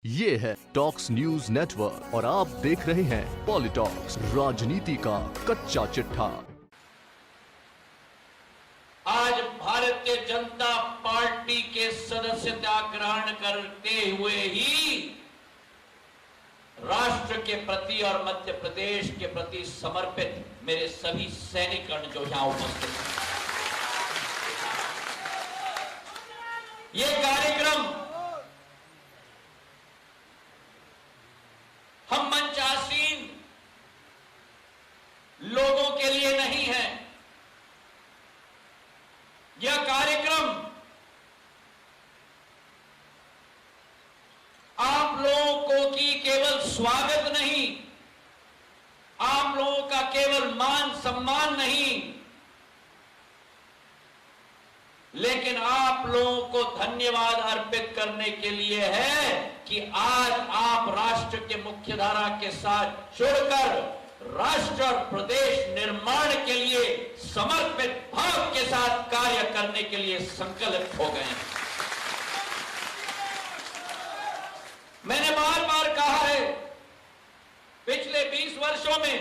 ये है talks news network और आप देख रहे हैं पॉलिटॉक्स, राजनीति का कच्चा चिट्ठा। आज भारतीय जनता पार्टी के सदस्यता ग्रहण करते हुए ही राष्ट्र के प्रति और मध्य प्रदेश के प्रति समर्पित मेरे सभी सैनिकगण जो यहां उपस्थित हैं, ये कार्यक्रम हम मंचासीन लोगों के लिए नहीं है। यह कार्यक्रम आप लोगों को की केवल स्वागत नहीं, आप लोगों का केवल मान सम्मान नहीं, लेकिन आप लोगों को धन्यवाद अर्पित करने के लिए है कि आज आप राष्ट्र के मुख्यधारा के साथ जुड़कर राष्ट्र और प्रदेश निर्माण के लिए समर्पित भाव के साथ कार्य करने के लिए संकल्पित हो गए हैं। मैंने बार बार कहा है, पिछले 20 वर्षों में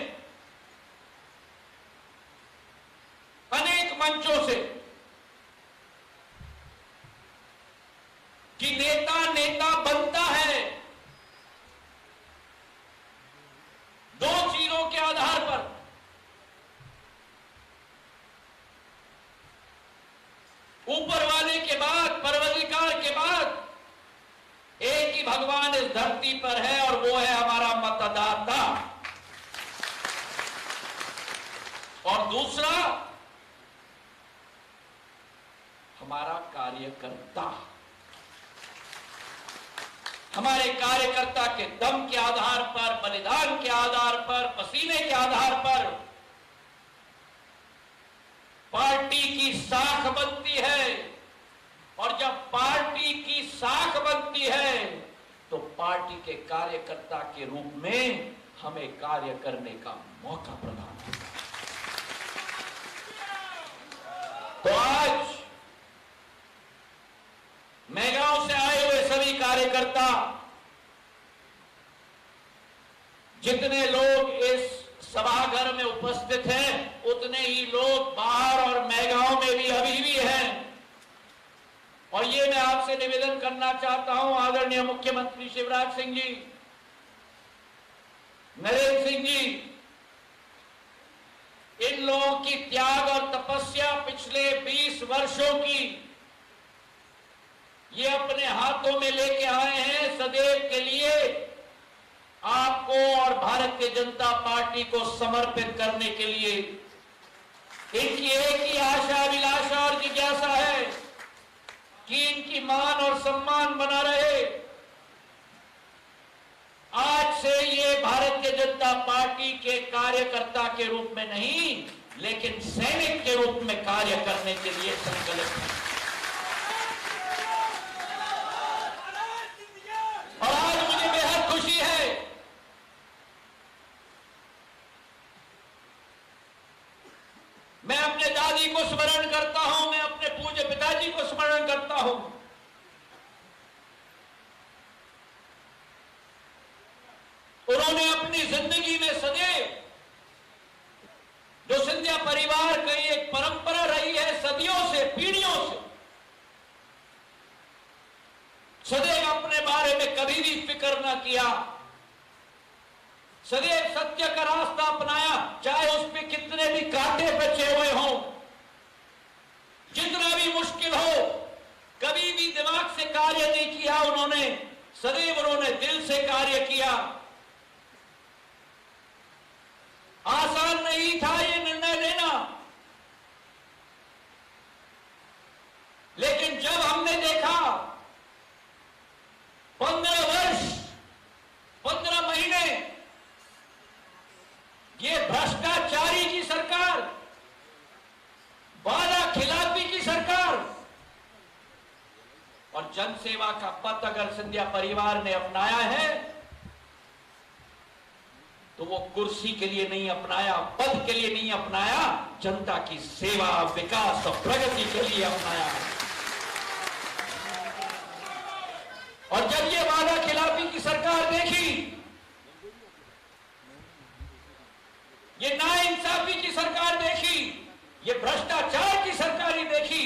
अनेक मंचों से कि नेता नेता बनता है दो चीजों के आधार पर, ऊपर वाले के बाद, परवरदिगार के बाद एक ही भगवान इस धरती पर है और वो है हमारा मतदाता, और दूसरा हमारा कार्यकर्ता। हमारे कार्यकर्ता के दम के आधार पर, बलिदान के आधार पर, पसीने के आधार पर पार्टी की साख बनती है, और जब पार्टी की साख बनती है तो पार्टी के कार्यकर्ता के रूप में हमें कार्य करने का मौका प्रदान होता है। तो आज मेगांव से आए हुए सभी कार्यकर्ता, जितने लोग इस सभागार में उपस्थित हैं, उतने ही लोग बाहर और मेगांव में भी अभी भी हैं। और ये मैं आपसे निवेदन करना चाहता हूं, आदरणीय मुख्यमंत्री शिवराज सिंह जी, नरेंद्र सिंह जी, इन लोगों की त्याग और तपस्या पिछले 20 वर्षों की ये अपने हाथों में लेके आए हैं सदैव के लिए आपको और भारतीय जनता पार्टी को समर्पित करने के लिए। इनकी एक ही आशा, अभिलाषा और जिज्ञासा है कि इनकी मान और सम्मान बना रहे। आज से ये भारतीय जनता पार्टी के कार्यकर्ता के रूप में नहीं, लेकिन सैनिक के रूप में कार्य करने के लिए संकल्पित है। और आज मुझे बेहद खुशी है मैं अपने दादी को स्मरण करता हूं, मैं अपने पूज्य पिताजी को स्मरण करता हूं। उन्होंने अपनी जिंदगी में सदैव, जो सिंधिया परिवार की एक परंपरा रही है सदियों से, पीढ़ियों से, सदैव अपने बारे में कभी भी फिक्र ना किया, सदैव सत्य का रास्ता अपनाया, चाहे उस पे कितने भी कांटे बचे हुए हों, जितना भी मुश्किल हो, कभी भी दिमाग से कार्य नहीं किया उन्होंने, सदैव उन्होंने दिल से कार्य किया। आसान नहीं था ये निर्णय लेना, लेकिन जब हमने देखा 15 वर्ष 15 महीने ये भ्रष्टाचारी की सरकार, वादा खिलाफी की सरकार, और जनसेवा का पथ अगर सिंधिया परिवार ने अपनाया है तो वो कुर्सी के लिए नहीं अपनाया, पद के लिए नहीं अपनाया, जनता की सेवा, विकास और प्रगति के लिए अपनाया है। और जब ये वादा खिलाफी की सरकार देखी, ये नाइंसाफी की सरकार देखी, ये भ्रष्टाचार की सरकारी देखी,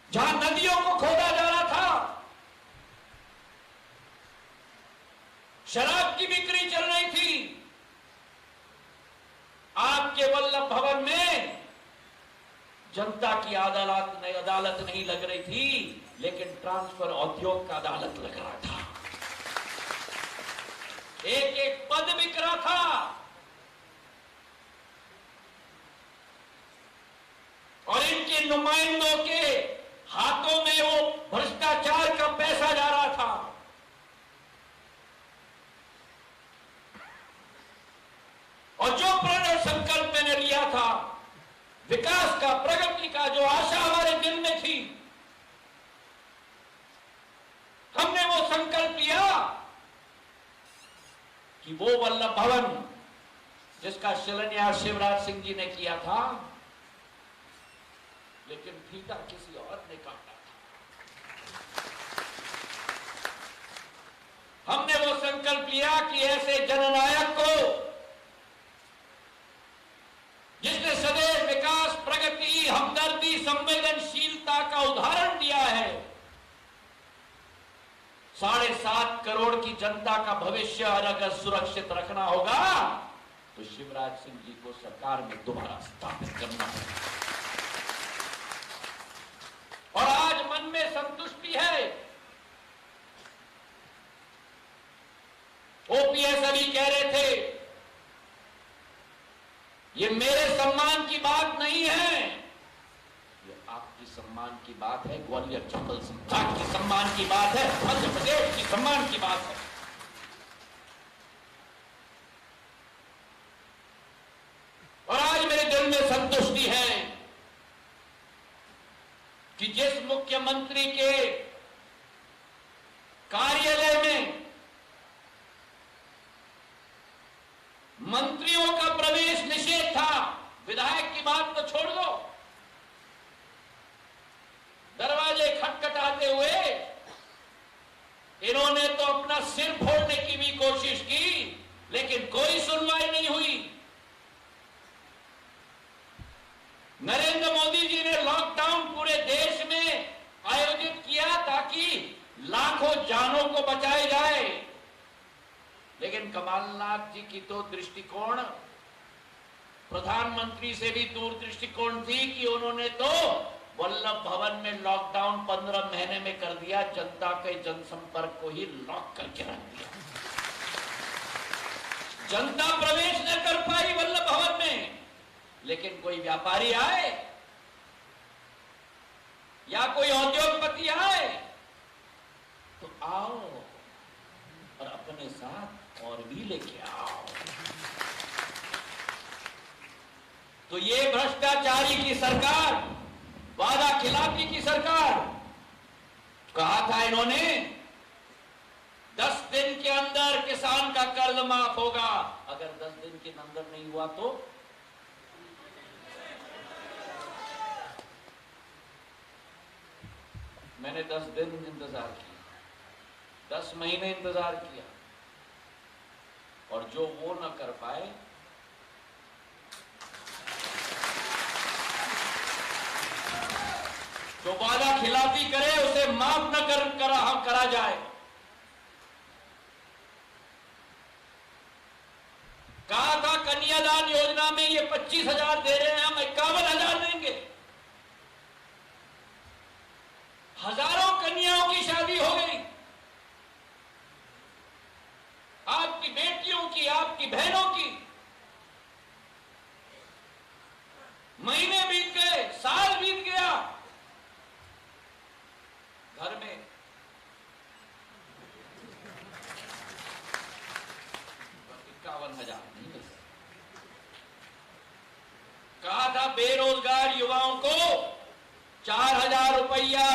जहां नदियों को खोदा जा रहा था, शराब की बिक्री चल रही थी, आपके वल्लभ भवन में जनता की अदालत नहीं लग रही थी, लेकिन ट्रांसफर उद्योग का अदालत लग रहा था। एक एक पद बिक रहा था। और इनके नुमाइंदों के हाथों में वो भ्रष्टाचार का पैसा जा रहा था। और जो प्रण और संकल्प मैंने लिया था, विकास का, प्रगति का, जो आशा हमारे दिल में थी, हमने वो संकल्प लिया कि वो वल्लभ भवन जिसका शिलान्यास शिवराज सिंह जी ने किया था, लेकिन फीता किसी और ने काटा था। हमने वो संकल्प लिया कि ऐसे जननायक को, जिसने सदैव विकास, प्रगति, हमदर्दी, संवेदनशीलता का उदाहरण दिया है, 7.5 करोड़ की जनता का भविष्य अगर सुरक्षित रखना होगा तो शिवराज सिंह जी को सरकार में दोबारा स्थापित करना होगा। और आज मन में संतुष्टि है। ओपीएस अभी कह रहे थे, ये मेरे सम्मान की बात नहीं है, ये आपकी सम्मान की बात है, ग्वालियर चंबल संभाग की सम्मान की बात है, मध्य प्रदेश की सम्मान की बात है। और आज मेरे दिल में संतुष्टि है कि जिस मुख्यमंत्री के कार्यालय में मंत्रियों का प्रवेश निषेध था, विधायक की बात तो छोड़ दो, दरवाजे खटखटाते हुए इन्होंने तो अपना सिर फोड़ने की भी कोशिश की, लेकिन कोई सुनवाई नहीं हुई। नरेंद्र मोदी जी ने लॉकडाउन पूरे देश में आयोजित किया ताकि लाखों जानों को बचाया जाए, लेकिन कमलनाथ जी की तो दृष्टिकोण प्रधानमंत्री से भी दूर दृष्टिकोण थी कि उन्होंने तो वल्लभ भवन में लॉकडाउन 15 महीने में कर दिया, जनता के जनसंपर्क को ही लॉक करके रख दिया। जनता प्रवेश न कर पाई वल्लभ भवन में, लेकिन कोई व्यापारी आए या कोई उद्योगपति आए तो आओ और अपने साथ और भी लेके आओ। तो ये भ्रष्टाचारी की सरकार, वादा खिलाफी की सरकार, कहा था इन्होंने 10 दिन के अंदर किसान का कर्ज माफ होगा। अगर 10 दिन के अंदर नहीं हुआ तो मैंने 10 दिन इंतजार किया, 10 महीने इंतजार किया, और जो वो न कर पाए, जो वादा खिलाफी करे उसे माफ न करा जाए। कहा था कन्यादान योजना में ये 25,000 दे रहे हैं, हम 51,000 देंगे। हजारों कन्याओं की शादी हो गई, आपकी बेटियों की, आपकी बहनों की। महीने बीत गए, साल बीत गया, घर में 51,000 नहीं मिल। कहा था बेरोजगार युवाओं को 4,000 रुपया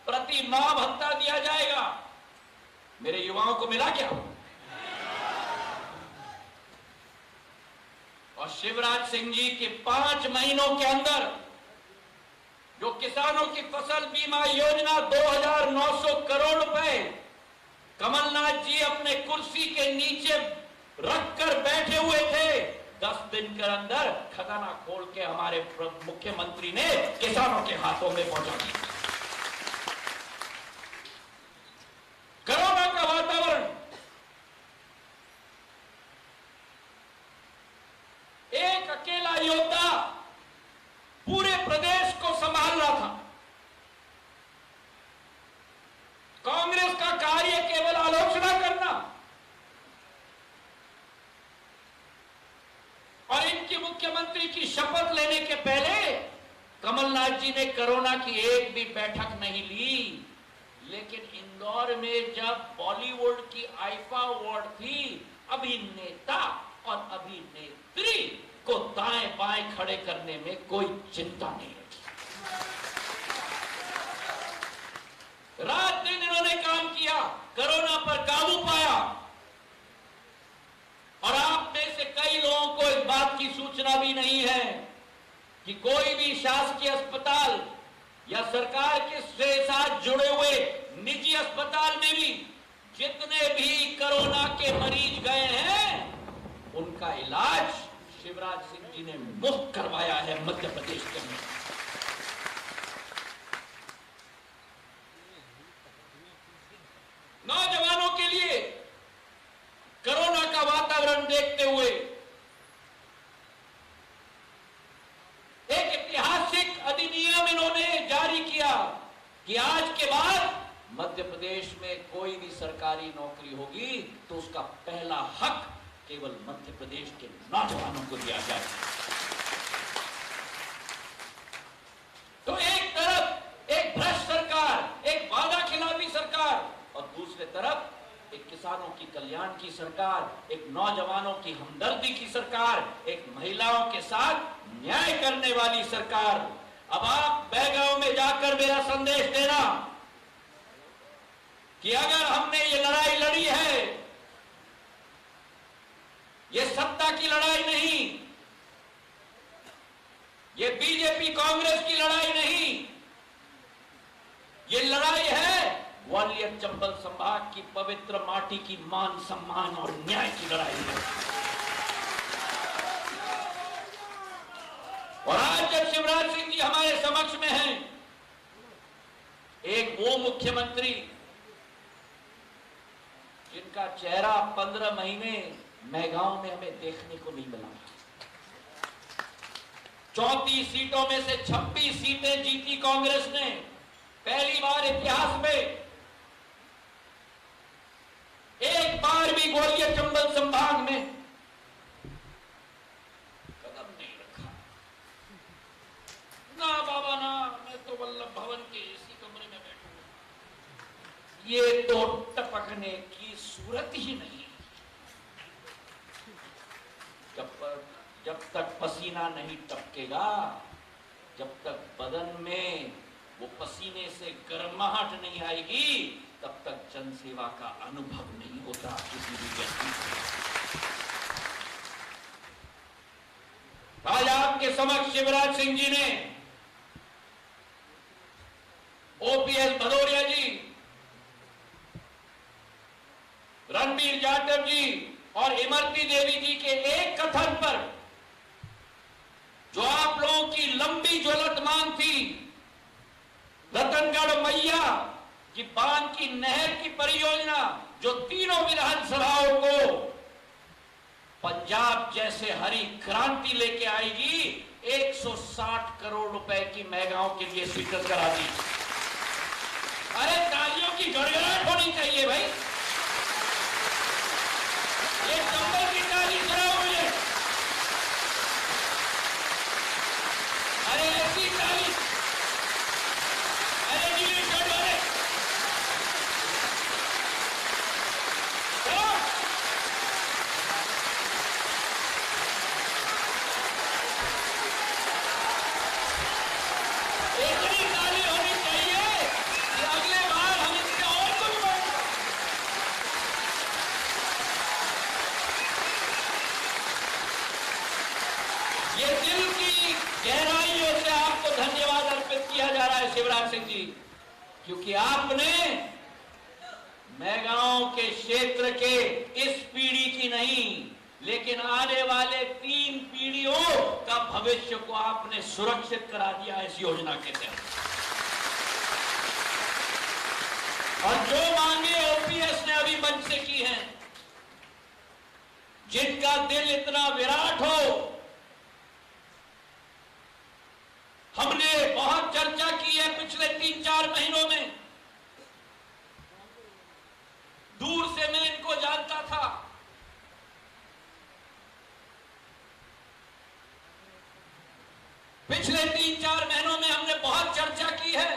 प्रति माह भत्ता दिया जाएगा। मेरे युवाओं को मिला क्या? और शिवराज सिंह जी के 5 महीनों के अंदर जो किसानों की फसल बीमा योजना 2,900 करोड़ रुपए कमलनाथ जी अपने कुर्सी के नीचे रखकर बैठे हुए थे, 10 दिन के अंदर खजाना खोल के हमारे मुख्यमंत्री ने किसानों के हाथों में पहुंचा दिया। कोरोना का वातावरण, एक अकेला योद्धा पूरे प्रदेश को संभाल रहा था। कांग्रेस का कार्य केवल आलोचना करना और इनकी मुख्यमंत्री की शपथ लेने के पहले कमलनाथ जी ने कोरोना की एक भी बैठक नहीं ली। लेकिन इंदौर में जब बॉलीवुड की आईफा अवार्ड थी, अभिनेता और अभिनेत्री को दाएं बाएं खड़े करने में कोई चिंता नहीं रखी। रात दिन इन्होंने काम किया, कोरोना पर काबू पाया। और आप में से कई लोगों को इस बात की सूचना भी नहीं है कि कोई भी शासकीय अस्पताल या सरकार के साथ जुड़े हुए निजी अस्पताल में भी जितने भी कोरोना के मरीज गए हैं, उनका इलाज शिवराज सिंह जी ने मुफ्त करवाया है मध्य प्रदेश के अंदर। नौजवानों के लिए कोरोना का वातावरण देखते हुए एक ऐतिहासिक अधिनियम इन्होंने जारी किया कि आज के बाद मध्य प्रदेश में कोई भी सरकारी नौकरी होगी तो उसका पहला हक केवल मध्य प्रदेश के नौजवानों को दिया जाए। तो एक तरफ एक भ्रष्ट सरकार, एक वादा खिलाफी सरकार, और दूसरे तरफ एक किसानों की कल्याण की सरकार, एक नौजवानों की हमदर्दी की सरकार, एक महिलाओं के साथ न्याय करने वाली सरकार। अब आप बेगांव में जाकर मेरा संदेश देना कि अगर हमने ये लड़ाई लड़ी है, ये सत्ता की लड़ाई नहीं, ये बीजेपी कांग्रेस की लड़ाई नहीं, ये लड़ाई है ग्वालियर चंबल संभाग की पवित्र माटी की मान सम्मान और न्याय की लड़ाई है। और आज जब शिवराज सिंह जी हमारे समक्ष में हैं, एक वो मुख्यमंत्री जिनका चेहरा 15 महीने मैगांव में हमें देखने को नहीं मिला। 34 सीटों में से 26 सीटें जीती कांग्रेस ने, पहली बार इतिहास में। एक बार भी ग्वालियर चंबल संभाग में कदम नहीं रखा। ना बाबा ना, मैं तो वल्लभ भवन के इसी कमरे में बैठूंगा। ये तो टपकने की सूरत ही नहीं। जब तक पसीना नहीं टपकेगा, जब तक बदन में वो पसीने से गर्माहट नहीं आएगी, तब तक जनसेवा का अनुभव नहीं होता किसी भी व्यक्ति को। आज आपके समक्ष शिवराज सिंह जी ने, ओपीएस भदौरिया जी, रणबीर जाटव जी और इमरती देवी जी के एक कथन पर जो आप लोगों की लंबी ज्वलंत मांग थी, रतनगढ़ मैया की बांध की नहर की परियोजना, जो तीनों विधानसभाओं को पंजाब जैसे हरी क्रांति लेके आएगी, 160 करोड़ रुपए की मैगांव के लिए स्वीकृत करा दी। अरे तालियों की गड़गड़ाहट होनी चाहिए भाई। ये चंबल की ताली सुनाओ मुझे। अरे ऐसी ताली, अरे नीले शर्ट वाले, चलो। इतनी ताली होनी चाहिए कि अगले बार हम इससे और क्योंकि आपने मैगांव के क्षेत्र के इस पीढ़ी की नहीं, लेकिन आने वाले 3 पीढ़ियों का भविष्य को आपने सुरक्षित करा दिया इस योजना के तहत। और जो मांगे ओपीएस ने अभी मंच से की हैं, जिनका दिल इतना विराट हो, हमने बहुत चर्चा की है पिछले 3-4 महीनों में। दूर से मैं इनको जानता था, पिछले 3-4 महीनों में हमने बहुत चर्चा की है।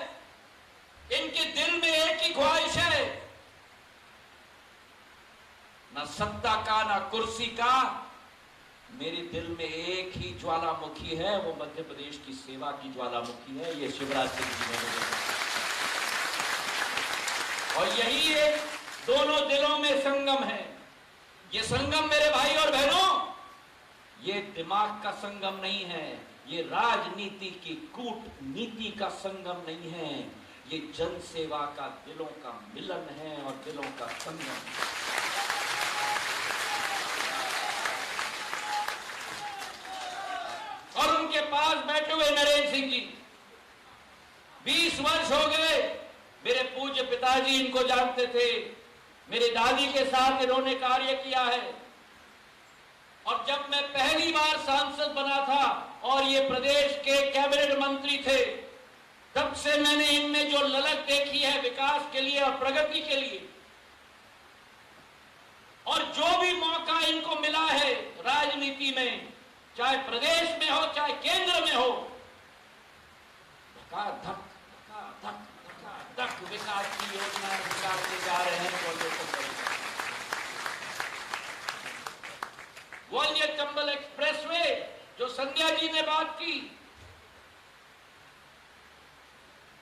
इनके दिल में एक ही ख्वाहिश है, ना सत्ता का ना कुर्सी का। मेरे दिल में एक ही ज्वालामुखी है, वो मध्य प्रदेश की सेवा की ज्वालामुखी है। ये शिवराज सिंह जी ने मुझे कहा। और यही एक दोनों दिलों में संगम है। ये संगम मेरे भाई और बहनों, ये दिमाग का संगम नहीं है, ये राजनीति की कूटनीति का संगम नहीं है, ये जन सेवा का दिलों का मिलन है और दिलों का संगम। और उनके पास बैठे हुए नरेंद्र सिंह जी, 20 वर्ष हो गए। मेरे पूज्य पिताजी इनको जानते थे, मेरी दादी के साथ इन्होंने कार्य किया है। और जब मैं पहली बार सांसद बना था और ये प्रदेश के कैबिनेट मंत्री थे, तब से मैंने इनमें जो ललक देखी है विकास के लिए और प्रगति के लिए, और जो भी मौका इनको मिला है राजनीति में, चाहे प्रदेश में हो चाहे केंद्र में हो, धक विकास की योजनाएं निकालने जा रहे हैं। ग्वालियर चंबल एक्सप्रेसवे जो संध्या जी ने बात की,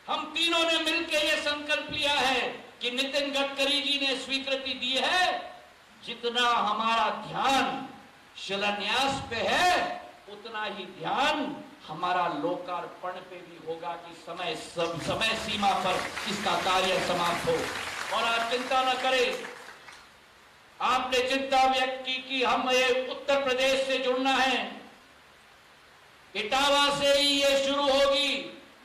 हम तीनों ने मिलकर यह संकल्प लिया है कि नितिन गडकरी जी ने स्वीकृति दी है, जितना हमारा ध्यान शिलान्यास पे है, उतना ही ध्यान हमारा लोकार्पण पे भी होगा कि समय सीमा पर इसका कार्य समाप्त हो। और आप चिंता न करें, आपने चिंता व्यक्त की कि हमें उत्तर प्रदेश से जुड़ना है। इटावा से ही ये शुरू होगी,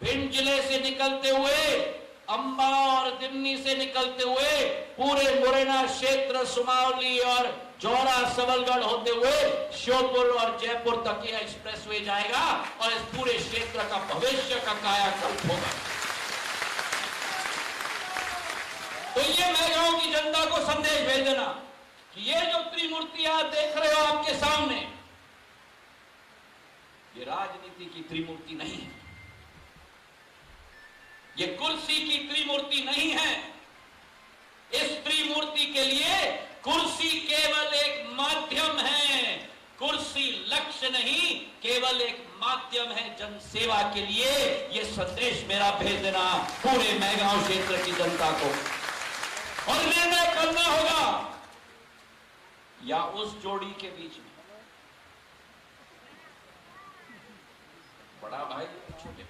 भिंड जिले से निकलते हुए, अंबा और दिमनी से निकलते हुए, पूरे मुरैना क्षेत्र, सुमावली और जौरा सबलगढ़ होते हुए श्योपुर और जयपुर तक यह एक्सप्रेसवे जाएगा और इस पूरे क्षेत्र का भविष्य का कायाकल्प होगा। तो ये मैं गांव की जनता को संदेश भेज देना कि ये जो त्रिमूर्ति आप देख रहे हो आपके सामने, ये राजनीति की त्रिमूर्ति नहीं है, ये कुर्सी की त्रिमूर्ति नहीं है। इस त्रिमूर्ति के लिए कुर्सी केवल एक माध्यम है, कुर्सी लक्ष्य नहीं, केवल एक माध्यम है जनसेवा के लिए। यह संदेश मेरा भेज देना पूरे मैगांव क्षेत्र की जनता को। और निर्णय करना होगा या उस जोड़ी के बीच में, बड़ा भाई छोटे,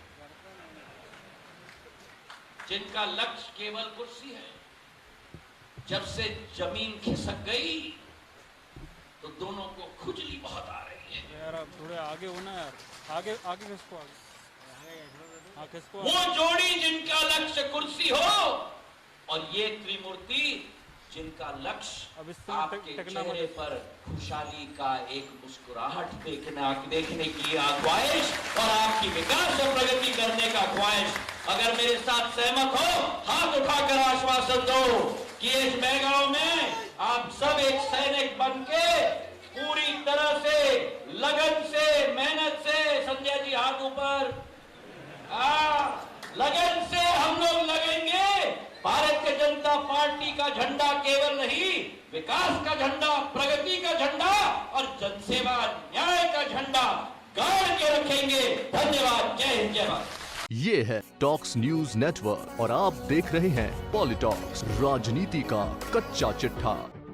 जिनका लक्ष्य केवल कुर्सी है। जब से जमीन खिसक गई तो दोनों को खुजली बहुत आ रही है। यार आप थोड़े आगे हो ना यार, आगे किसको वो जोड़ी जिनका लक्ष्य कुर्सी हो और ये त्रिमूर्ति जिनका लक्ष्य आपके चेहरे पर खुशहाली का एक मुस्कुराहट देखने की ख्वाहिश और आपकी विकास और प्रगति करने का ख्वाहिश। अगर मेरे साथ सहमत हो, हाथ उठाकर आश्वासन दो कि इस मैगांव में आप सब एक सैनिक बनके पूरी तरह से, लगन से, मेहनत से, संजय जी हाथ ऊपर, लगन से हम लोग लगेंगे। भारतीय जनता पार्टी का झंडा केवल नहीं, विकास का झंडा, प्रगति का झंडा और जनसेवा न्याय का झंडा गाड़ के रखेंगे। धन्यवाद। जय हिंद, जय भारत। ये है टॉक्स न्यूज नेटवर्क और आप देख रहे हैं पॉलिटॉक्स, राजनीति का कच्चा चिट्ठा।